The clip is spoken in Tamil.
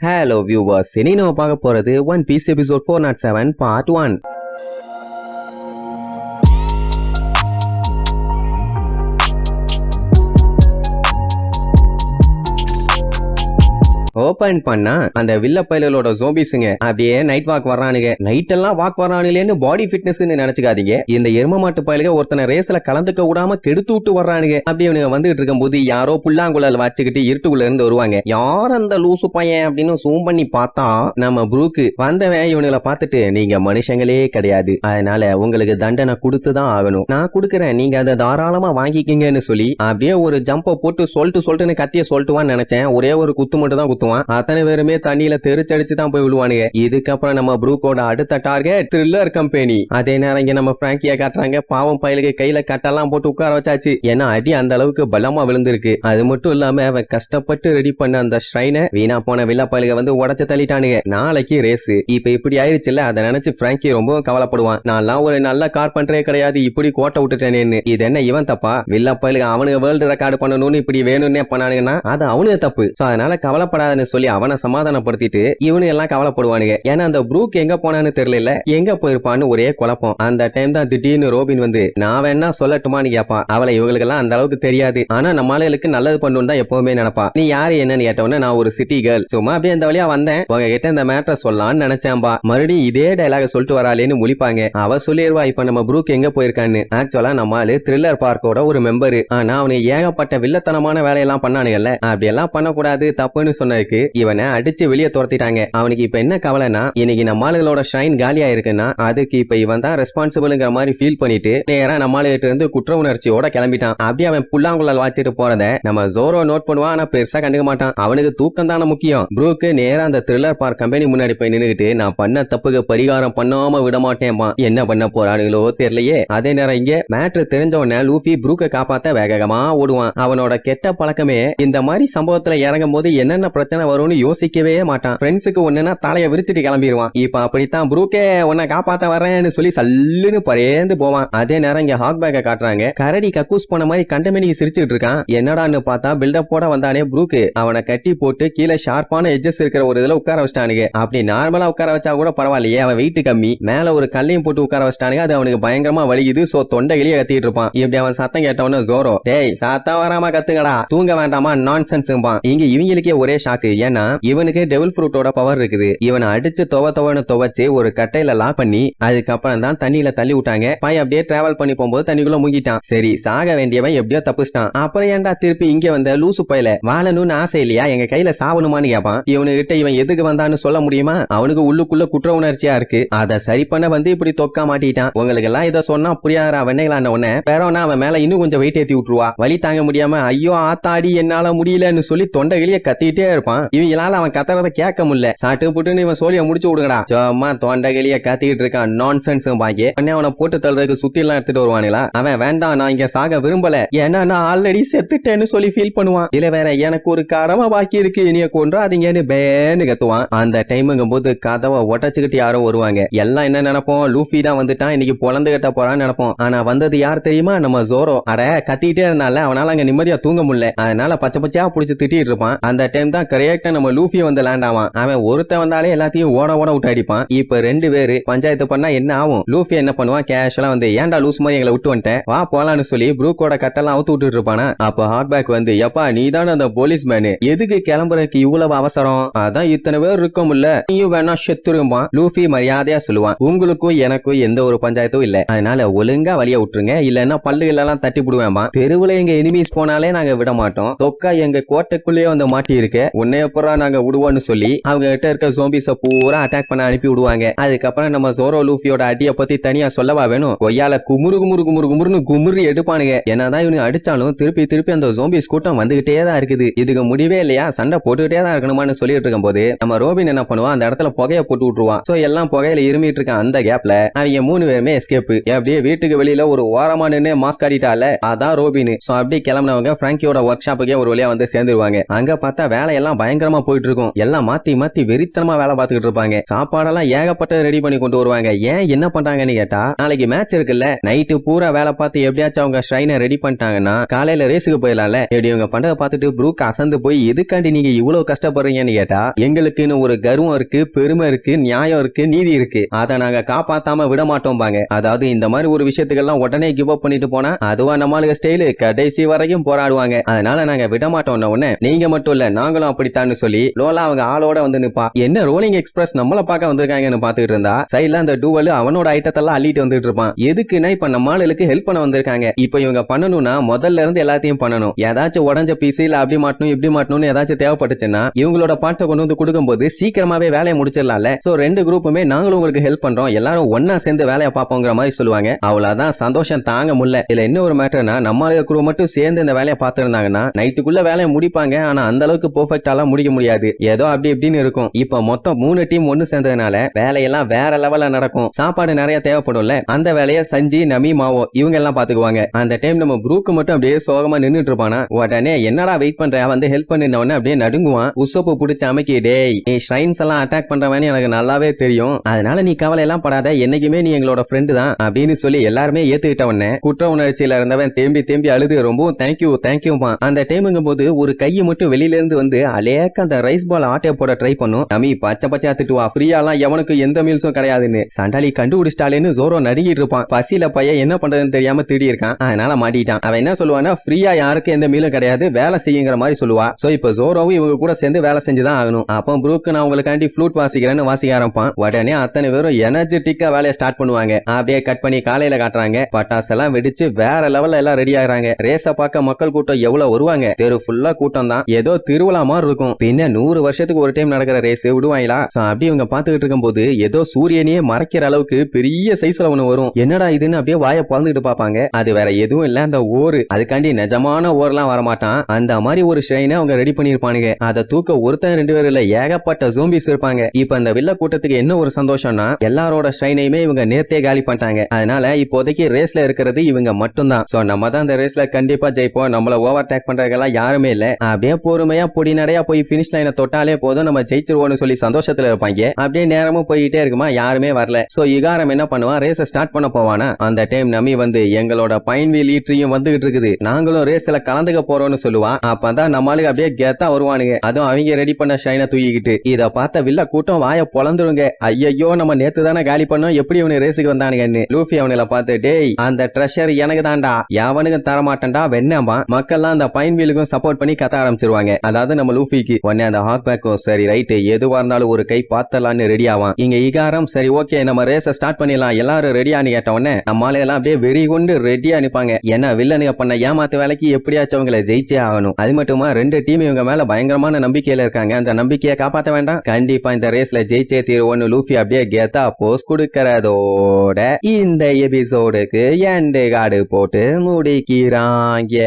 Hello viewers, இனி நம்ம பார்க்க போறது One Piece episode 407 part 1. Open பண்ணா அந்த வில்ல பயலோட ஜோம்பிஸ்ங்க அப்படியே நைட் வாக் வர்றானுங்க. நைட் எல்லாம் வாக் வர்றானுங்களேன்னு பாடி ஃபிட்னஸ் நினைச்சுக்காதீங்க. இந்த எரும மாட்டு பயலுக ஒருத்தனை ரேஸ்ல கலந்துக்க விடாம கெடுத்து விட்டு வர்றானுங்க. அப்படி அவனுங்க வந்துட்டு இருக்கும் போது யாரோ புல்லாங்குழல் வச்சுக்கிட்டு இருட்டுக்குள்ள இருந்து வருவாங்க. யார் அந்த லூசு பையன் அப்படின்னு ஜூம் பண்ணி பார்த்தா நம்ம ப்ரூக்கு வந்தவன் இவனுங்களை பார்த்துட்டு நீங்க மனுஷங்களே கிடையாது, அதனால உங்களுக்கு தண்டனை கொடுத்துதான் ஆகணும், நான் கொடுக்கறேன், நீங்க அதை தாராளமா வாங்கிக்கிங்கன்னு சொல்லி அப்படியே ஒரு ஜம்ப போட்டு சொல்லிட்டுன்னு கத்திய சொல்லிட்டுவான்னு நினைச்சேன். ஒரே ஒரு குத்து மட்டும் தான் குத்துவான். அத்தனை பேருமே தண்ணியில தெரிச்சடிச்சு தான் போய் விழுவானுங்க. இதுக்கப்புறம் நம்ம ப்ரூக்கோட அடுத்த டார்கெட் த்ரில்லர் கம்பெனி. அதே நேரம் இங்க நம்ம பிராங்கியா காட்டுறாங்க. பாவம் பயலுக்கு கையில கட்டெல்லாம் போட்டு உட்கார வச்சாச்சு. ஏன்னா அடி அந்த அளவுக்கு பலமா விழுந்திருக்கு. அது மட்டும் இல்லாம அவன் கஷ்டப்பட்டு ரெடி பண்ண அந்த ஷ்ரைனை வீணா போன வில்ல பயலுக வந்து உடச்சு தள்ளிட்டானுங்க. நாளைக்கு ரேஸ். இப்ப இப்படி ஆயிடுச்சுல்ல, அதை நினைச்சு பிராங்கி ரொம்ப கவலைப்படுவான். நான்லாம் ஒரு நல்ல கார்பெண்டரே கிடையாது, இப்படி கோட்டை விட்டுட்டேனேன்னு. இது என்ன இவன் தப்பா? வில்ல பயலுக அவனுக்கு வேர்ல்டு ரெக்கார்டு பண்ணணும்னு இப்படி வேணும்னே பண்ணானுங்கன்னா அது அவனுக்கு தப்பு. அதனால கவலைப்படாத சொல்லி அவனை சமாதானப்படுத்திட்டு இவனு எல்லாம் கவலைப்படுவானுங்க. ஏன்னா அந்த ப்ரூக் எங்க போனான்னு தெரியல, எங்க போயிருப்பான்னு ஒரே குழப்பம். அந்த டைம் தான் திடீர்னு ரோபின் வந்து நான் வேணா சொல்லட்டுமான்னு கேப்பா. அவளை இவங்களுக்கு எல்லாம் அந்த அளவுக்கு தெரியாது, ஆனா நம்ம ஆளுகளுக்கு நல்லது பண்ணணும் தான் எப்பவுமே நினைப்பா. நீ யாரு என்னன்னு கேட்டவன நான் ஒரு சிட்டி கேர்ள், சும்மா அப்படியே இந்த வழியா வந்தேன், உங்ககிட்ட இந்த மேட்டரை சொல்லலாம்னு நினைச்சேன்பா. மறுபடியும் இதே டைலாக சொல்லிட்டு வராளேன்னு முழிப்பாங்க. அவ சொல்லிடுவா இப்ப நம்ம ப்ரூக் எங்க போயிருக்கான்னு. ஆக்சுவலா நம்ம ஆளு த்ரில்லர் பார்க்கோட ஒரு மெம்பரு. ஆனா அவனு ஏகப்பட்ட வில்லத்தனமான வேலையெல்லாம் பண்ணானுங்கல்ல, அப்படி எல்லாம் பண்ணக்கூடாது, தப்புன்னு சொன்னதுக்கு இவனை அடிச்சு வெளியே துரத்திட்டாங்க. அவனுக்கு இப்ப என்ன கவலைனா, இன்னைக்கு நம்ம ஆளுகளோட ஷைன் காலியா இருக்குன்னா அதுக்கு இப்ப இவன் தான் ரெஸ்பான்சிபிள்ங்கிற மாதிரி ஃபீல் பண்ணிட்டு நேரா நம்ம ஆளுகிட்ட இருந்து குற்ற உணர்ச்சியோட கிளம்பிட்டான். அப்படி அவன் புல்லாங்குழல் வாச்சிட்டு போறத நம்ம ஜோரோ நோட் பண்ணுவான், ஆனா பெருசா கண்டுக்க மாட்டான். அவனுக்கு தூக்கம் தானே முக்கியம். ப்ரூக்கு நேரா அந்த த்ரில்லர் பார்க் கம்பெனி முன்னாடி போய் நின்னுகிட்டு நான் பண்ண தப்புக்கு பரிகாரம் பண்ணாம விட மாட்டேன்பா. என்ன பண்ண போறானுங்களோ தெரியலையே. அதே நேரம் இங்க மேட்ரு தெரிஞ்சவன லூபி ப்ரூக்கை காப்பாத்த வேகமா ஓடுவான். அவனோட கெட்ட பழக்கமே இந்த மாதிரி சம்பவத்துல இறங்கும் போது என்னென்ன பிரச்சனை வரும்னு யோசிக்கவே மாட்டான். ஃப்ரெண்ட்ஸுக்கு ஒண்ணுனா தலைய விரிச்சிட்டு கிளம்பிடுவான். இப்ப அப்படித்தான் ப்ரூக்கே உன்னை காப்பாத்த வரேன்னு சொல்லி சல்லுன்னு பறேந்து போவான். அதே நேரம் இங்க ஹாக் பேக்க காட்டுறாங்க. கரடி கக்கூஸ் போன மாதிரி கண்டமேனிக்கு சிரிச்சுட்டு இருக்கான். என்னடான்னு பார்த்தா பில்டப் போட வந்தானே ப்ரூக்கு. அவனை கட்டி போட்டு கீழே ஷார்ப்பான எட்ஜஸ் இருக்கிற ஒரு இதுல உட்கார வச்சிட்டானுங்க. அப்படி நார்மலா உட்கார வச்சா கூட பரவாயில்லையே, அவன் வெயிட் கம்மி. மேல ஒரு கல்லையும் போட்டு உட்கார வச்சிட்டானுங்க. அது அவனுக்கு பயங்கரமா வலிக்குது. சோ தொண்டையிலேயே கத்திட்டு இருப்பான். இப்படி அவன் சத்தம் கேட்டவன ஜோரோ டேய் சத்தம் வராம கத்துங்கடா, தூங்க வேண்டாமா நான்சென்ஸ்பான். இங்க இவங்களுக்கே ஒரே ஷாக்கு. ஏன்னா இவனுக்கு டெவில் ஃப்ரூட்டோட பவர் இருக்குது. இவனை அடிச்சு துவன்னு துவச்சு ஒரு கட்டையில லாக் பண்ணி அதுக்கப்புறம் தான் தண்ணியில தள்ளி விட்டாங்க. பாய் அப்படியே டிராவல் பண்ணி போகும்போது தண்ணிக்குள்ள முங்கிட்டான். சரி சாக வேண்டியவன் எப்படியோ தப்பிச்சிட்டான். அப்புறம் ஏன்டா திருப்பி இங்க வந்த லூசு பயல, வாழணும்னு ஆசை இல்லையா, எங்க கையில சாவணுமான்னு கேப்பான். இவனுகிட்ட இவன் எதுக்கு வந்தான்னு சொல்ல முடியுமா? அவனுக்கு உள்ளுக்குள்ள குற்ற உணர்ச்சியா இருக்கு. அதை சரி பண்ண வந்து இப்படி தொக்கா மாட்டிட்டான். உங்களுக்கு எல்லாம் இதை சொன்னா புரியாதா வெண்ணைகளான உடனே வேறவனா அவன் மேல இன்னும் கொஞ்சம் வெயிட் ஏத்தி விட்டுருவா. வலி தாங்க முடியாம ஐயோ ஆத்தாடி என்னால முடியலன்னு சொல்லி தொண்டைகளிய கத்திட்டே இருப்பான். இவங்களால அவன் கத்துறத கேட்க முடியல. சாட்டு புட்டுன்னு இவன் சோழிய முடிச்சு விடுங்கடா, சும்மா தொண்டைகளிய கத்திட்டு இருக்கான் நான்சென்ஸ் பாக்கி. அவனை போட்டு தள்ளுறதுக்கு சுத்தி எல்லாம் எடுத்துட்டு வருவானுங்களா. அவன் வேண்டாம் நான் இங்க சாக விரும்பல, ஏன்னா நான் ஆல்ரெடி செத்துட்டேன்னு சொல்லி ஃபீல் பண்ணுவான். இல்ல வேற எனக்கு ஒரு கடமை பாக்கி இருக்கு, இனிய கொன்றாதீங்கன்னு பேன்னு கத்துவான். அந்த டைமுங்கும் போது கதவை ஒட்டச்சுக்கிட்டு யாரோ வருவாங்க. எல்லாம் என்ன நினைப்போம், லூஃபி தான் வந்துட்டான், இன்னைக்கு பொழந்து கட்ட போறான்னு நினைப்போம். ஆனா வந்தது யார் தெரியுமா, நம்ம ஜோரோ. அட கத்திட்டே இருந்தால அவனால அங்க நிம்மதியா தூங்க முடியல, அதனால பச்சை பச்சையா புடிச்சு திட்டிட்டு இருப்பான். அந்த டைம் தான் கரெக்டா நம்ம லூஃபி வந்து லேண்ட் ஆவான். அவன் ஒருத்த வந்தாலே எல்லாத்தையும் ஓட விட்டு அடிப்பான். இப்ப ரெண்டு பேரு பஞ்சாயத்து பண்ணா என்ன ஆகும்? லூஃபி என்ன பண்ணுவான், கேஷுவலா வந்து ஏன்டா லூஸ் மாதிரி எங்களை விட்டு வந்துட்டேன், வா போலான்னு சொல்லி ப்ரூக்கோட கட்டெல்லாம் அவுத்து விட்டு இருப்பானா. அப்ப ஹாட் பேக் வந்து எப்பா நீ தானே அந்த போலீஸ் மேனு, எதுக்கு கிளம்புறதுக்கு இவ்வளவு அவசரம், அதான் இத்தனை பேர் இருக்கும் இல்ல, நீயும் வேணா செத்துருப்பான். லூஃபி மரியாதையா சொல்லுவான், உங்களுக்கும் எனக்கும் எந்த ஒரு பஞ்சாயத்தும் இல்ல, அதனால ஒழுங்கா வழிய விட்டுருங்க, இல்லன்னா பல்லுகள் எல்லாம் தட்டி விடுவேன்பா. தெருவுல எங்க எனிமீஸ் போனாலே நாங்க விட மாட்டோம், தொக்கா எங்க கோட்டைக்குள்ளேயே வந்து மாட்டி இருக்க, உன்னைய புறா நாங்க விடுவோம்னு சொல்லி அவங்க கிட்ட இருக்க ஜோம்பிஸ பூரா அட்டாக் பண்ண அனுப்பி விடுவாங்க. அதுக்கப்புறம் நம்ம ஜோரோ லூஃபியோட அடியை பத்தி தனியா சொல்லவா வேணும். கொய்யால குமுறுன்னு குமுறி எடுப்பானுங்க. என்னதான் இவனு அடிச்சாலும் திருப்பி அந்த ஜோம்பிஸ் கூட்டம் வந்துகிட்டே தான் இருக்குது. இதுக்கு முடிவே இல்லையா, சண்டை போட்டுக்கிட்டே தான் இருக்கணுமான்னு சொல்லிட்டு இருக்கும் போது நம்ம ரோபின் என்ன பண்ணுவான், அந்த இடத்துல புகைய போட்டு விட்டுருவான். சோ எல்லாம் புகையில இருமிட்டு இருக்கான். அந்த கேப்ல அவங்க மூணு பேருமே எஸ்கேப். அப்படியே வீட்டுக்கு வெளியில ஒரு ஓரமா நின்று மாஸ்க் காட்டிட்டால அதான் ரோபின். சோ அப்படியே கிளம்பினவங்க பிராங்கியோட ஒர்க் ஷாப்புக்கே ஒரு வழியா வந்து சேர்ந்துருவாங்க. அங்க பார்த்தா வேலையெல்லாம் பயங்கரமா போயிட்டு இருக்கும். எல்லாம் மாத்தி மாத்தி வெறித்தனமா வேலை பார்த்துக்கிட்டு இருப்பாங்க. சாப்பாடெல்லாம் ஏகப்பட்ட ரெடி பண்ணி கொண்டு வருவாங்க. ஏன் என்ன பண்றாங்கன்னு கேட்டா, நாளைக்கு மேட்ச் இருக்குல்ல, நைட்டு பூரா வேலை பார்த்து எப்படியாச்சும் அவங்க ஷ்ரைனை ரெடி பண்ணிட்டாங்கன்னா காலையில ரேஸுக்கு போயிடலாம்ல. இப்படி இவங்க பண்றத பார்த்துட்டு ப்ரூக் அசந்து போய் எதுக்காண்டி நீங்க இவ்வளவு கஷ்டப்படுறீங்கன்னு கேட்டா, எங்களுக்குன்னு ஒரு கர்வம் இருக்கு, பெருமை இருக்கு, நியாயம் இருக்கு, நீதி இருக்கு, அதை நாங்க காப்பாத்தாம விட மாட்டோம்பாங்க. அதாவது இந்த மாதிரி ஒரு விஷயத்துக்கெல்லாம் உடனே கிவ் அப் பண்ணிட்டு போனா அதுவா நம்மளுக்கு ஸ்டைலு கடைசி வரைக்கும் போராடுவாங்க. அதனால நாங்க விட மாட்டோம். உடனே நீங்க மட்டும் இல்ல நாங்களும் அப்படித்தான்னு சொல்லி லோலா அவங்க ஆளோட வந்து நிப்பா. என்ன ரோலிங் எக்ஸ்பிரஸ் நம்மள பார்க்க வந்திருக்காங்கன்னு பாத்துக்கிட்டு இருந்தா சைட்ல அந்த டூவல் அவனோட ஐட்டத்தெல்லாம் அள்ளிட்டு வந்துட்டு இருப்பான். எதுக்குன்னா இப்ப நம்ம ஆளுக்கு ஹெல்ப் பண்ண வந்திருக்காங்க. இப்ப இவங்க பண்ணணும்னா முதல்ல இருந்து எல்லாத்தையும் பண்ணணும். ஏதாச்சும் உடஞ்ச பீஸ் இல்ல அப்படி மாட்டணும் இப்படி மாட்டணும்னு ஏதாச்சும் தேவைப்பட்டுச்சுன்னா இவங்களோட பார்ட்ஸை கொண்டு வந்து கொடுக்கும்போது சீக்கிரமாவே வேலையை முடிச்சிடலாம்ல. சோ ரெண்டு குரூப்புமே நாங்களும் உங்களுக்கு ஹெல்ப் பண்றோம், எல்லாரும் ஒன்னா சேர்ந்து வேலையை பார்ப்போங்கிற மாதிரி சொல்லுவாங்க. அவ்வளவுதான், சந்தோஷம் தாங்க முடியல. இதுல என்ன ஒரு மேட்டர்னா நம்ம குரூப் மட்டும் சேர்ந்து இந்த வேலையை பார்த்திருந்தாங்கன்னா நைட்டுக்குள்ள வேலையை முடிப்பாங்க. ஆனா அந்த அளவுக்கு பெர்ஃபெக்ட்டாலாம் முடிக்க முடியாது, ஏதோ அப்படி இப்படின்னு இருக்கும். இப்ப மொத்தம் 3 டீம் ஒன்னு சேர்ந்ததுனால வேலையெல்லாம் வேற லெவல்ல நடக்கும். சாப்பாடு நிறைய தேவைப்படும்ல, அந்த வேலையை சஞ்சி நமி மாவோ இவங்க எல்லாம் பாத்துக்குவாங்க. அந்த டைம் நம்ம ப்ரூக் மட்டும் அப்படியே சோகமா நின்னுட்டு இருப்பானா. உடனே என்னடா வெயிட் பண்ற, வந்து ஹெல்ப் பண்ணினவன அப்படியே நடுங்குவான். உசப்பு பிடிச்ச அமைக்கி, டேய் நீ ஷ்ரைன்ஸ் எல்லாம் அட்டாக் பண்றவன்னு எனக்கு நல்லாவே தெரியும், அதனால நீ கவலை எல்லாம் படாத, என்னைக்குமே நீ எங்களோட ஃப்ரெண்டு தான் அப்படின்னு சொல்லி எல்லாருமே ஏத்துக்கிட்டவன குற்ற உணர்ச்சியில இருந்தவன் தேம்பி தேம்பி அழுது ரொம்பவும் தேங்க்யூ தேங்க்யூமா. அந்த டைமுங்கும் போது ஒரு கையை மட்டும் வெளியில இருந்து வந்து அலேக்க அந்த ரைஸ் பால் ஆட்டைய போட ட்ரை பண்ணும். நமி பச்சை பச்சையா திட்டுவா, ஃப்ரீயாலாம் எவனுக்கு எந்த மீல்ஸும் கிடையாதுன்னு. சண்டாலி கண்டுபிடிச்சிட்டாலேன்னு ஜோரோ நடுங்கிட்டு இருப்பான். பசியில பையன் என்ன பண்றதுன்னு தெரியாம திடி இருக்கான், அதனால மாட்டிட்டான். அவன் என்ன சொல்லுவானா, ஃப்ரீயா யாருக்கும் எந்த மீலும் கிடையாது, வேலை செய்யுங்கிற மாதிரி சொல்லுவா. சோ இப்ப ஜோரோவும் இவங்க கூட சேர்ந்து வேலை செஞ்சுதான் ஆகணும். அப்போ ப்ரூக் நான் உங்களுக்காண்டி ஃப்ளூட் வாசிக்கிறேன்னு வாசிக்க ஆரம்பிப்பான். உடனே அத்தனை பேரும் எனர்ஜெட்டிக்கா வேலையை ஸ்டார்ட் பண்ணுவாங்க. அப்படியே கட் பண்ணி காலையில காட்டுறாங்க. பட்டாசு எல்லாம் வெடிச்சு வேற லெவல்ல எல்லாம் ரெடி ஆகுறாங்க. ரேஸ பார்க்க மக்கள் கூட்டம் எவ்வளவு வருவாங்க, தெரு ஃபுல்லா கூட்டம் தான், ஏதோ திருவிழா மாதிரி இருக்கும். பின்ன 100 வருஷத்துக்கு ஒரு டைம் நடக்கிற ரேஸ் விடுவாங்களா. அப்படி இவங்க பாத்துக்கிட்டு இருக்கும் போது ஏதோ சூரியனையே மறைக்கிற அளவுக்கு பெரிய சைஸ்ல ஒண்ணு வரும். என்னடா இதுன்னு அப்படியே வாயை பறந்துட்டு பாப்பாங்க. அது வேற எதுவும் இல்ல, அந்த ஓரு. அதுக்காண்டி நிஜமான ஓர்லாம் வரமாட்டான், அந்த மாதிரி ஒரு ஷைனை அவங்க ரெடி பண்ணிருப்பானுங்க. அதை தூக்க ஒருத்தன் 2 பேர் இல்ல, ஏகப்பட்ட ஜோம்பிஸ் இருப்பாங்க. இப்ப இந்த வில்ல கூட்டத்துக்கு என்ன ஒரு சந்தோஷம்னா எல்லாரோட ஷைனையுமே இவங்க நேர்த்தே காலி பண்ணிட்டாங்க. அதனால இப்போதைக்கு ரேஸ்ல இருக்கிறது இவங்க மட்டும்தான். சோ நம்ம தான் இந்த ரேஸ்ல கண்டிப்பா ஜெயிப்போம், நம்மள ஓவர் டேக் பண்றதுக்கெல்லாம் யாருமே இல்ல, அப்படியே பொறுமையா பொடி நடையா போய் பினிஷ் லைனை தொட்டாலே போதும் நம்ம ஜெயிச்சிருவோம்னு சொல்லி சந்தோஷத்துல இருப்பாங்க. அப்படியே நேரமும் போயிட்டே இருக்குமா, யாருமே வரல. சோ இகாரம் என்ன பண்ணுவான், ரேஸ ஸ்டார்ட் பண்ண போவானா. அந்த டைம் நம்பி வந்து எங்களோட பைன்வீல் ஈட்ரியும் வந்துகிட்டு இருக்குது, நாங்களும் ரேஸ்ல கலந்துக்க போறோம்னு சொல்லுவா. அப்பதான் நம்மளுக்கு அப்படியே கெத்தா வருவானுங்க, அதுவும் அவங்க ரெடி பண்ண ஷைனை தூக்கிக்கிட்டு. இத பார்த்த வில்ல கூட்டம் வாய பொளந்துருங்க. ஐயோ நம்ம நேத்து தானே காலி பண்ணோம், எப்படி இவனு ரேஸுக்கு வந்தானுங்கன்னு. லூஃபி அவனுல பார்த்து, டேய் அந்த ட்ரெஷர் எனக்கு தான்டா, எவனுக்கு தரமாட்டேன்டா வெண்ணமா. மக்கள்லாம் அந்த பைன்வீலுக்கும் சப்போர்ட் பண்ணி கத்த ஆரம்பிச்சிருவாங்க, அதாவது நம்ம லூஃபிக்கு. உடனே அந்த ஹாக் பேக்கும் சரி ரைட் எதுவா இருந்தாலும் ஒரு கை பார்த்தலான்னு ரெடி ஆவான். இங்க இகாரம் சரி ஓகே நம்ம ரேஸ ஸ்டார்ட் பண்ணிடலாம் எல்லாரும் ரெடியான்னு கேட்ட உடனே நம்மால எல்லாம் அப்படியே வெறி கொண்டு ரெடியா நிப்பாங்க. ஏன்னா வில்லனுங்க பண்ண ஏமாத்து வேலைக்கு எப்படியாச்சும் அவங்களை ஜெயிச்சே ஆகணும். அது மட்டுமா 2 டீம் இவங்க மேல பயங்கரமான நம்பிக்கையில இருக்காங்க, அந்த நம்பிக்கையை காப்பாற்ற வேண்டாம். கண்டிப்பா இந்த ரேஸ்ல ஜெயிச்சே தீருவோன்னு லூஃபி அப்படியே கெத்தா போஸ் கொடுக்கறதோட இந்த எபிசோடுக்கு எண்டு கார்டு போட்டு முடிக்கிறாங்க.